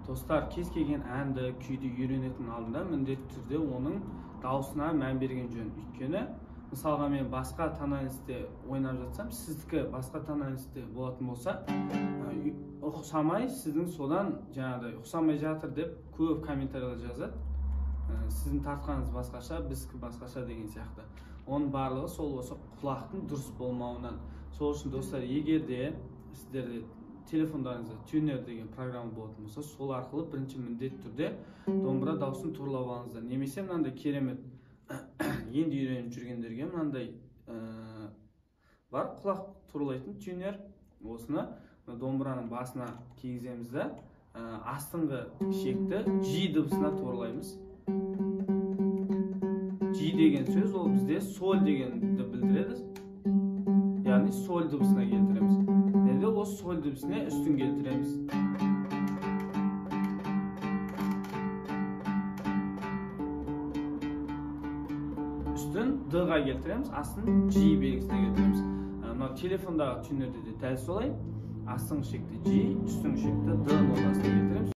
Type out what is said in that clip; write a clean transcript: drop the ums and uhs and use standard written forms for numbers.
Достар, кез келген әнді, күйді үйренетін алдында міндетті түрде оның дауысына мән берген жөн. Өйткені, мысалға мен басқа тональностьте ойнап жатсам, сіздікі басқа тональностьте болатын болса, ұқсамай, сіздің содан жаңағыдай ұқсамай жатыр деп көп комментарийлер жазады. Сіздің тартқаныңыз басқаша, біздікі басқаша деген сияқты. Оның барлығы сол осы құлақтың дұрыс болмауынан. Сол үшін достар, егер де сіздерде телефондарыңызда тюнер деген программа болатын болса, сол арқылы бірінші міндетті түрде домбыра дауысын турлап алыңыздар. Немесе мынандай керемет енді үйреніп жүргендерге мынандай бар, құлақ турлайтын тюнер. Осыны домбыраның басына кигіземіз да, астыңғы шекті G дыбысына турлаймыз. G деген сөз ол бізде соль дегенді білдіреді. Яғни соль дыбысына келтіреміз. Енді осы соль дыбысына үстін келтіреміз. Үстін D-ға келтіреміз, астын G белгісіне келтіреміз. Мына телефондағы тюнерде де дәл солай. Астыңғы шекті G, үстіңгі шекті D нотасына келтіреміз.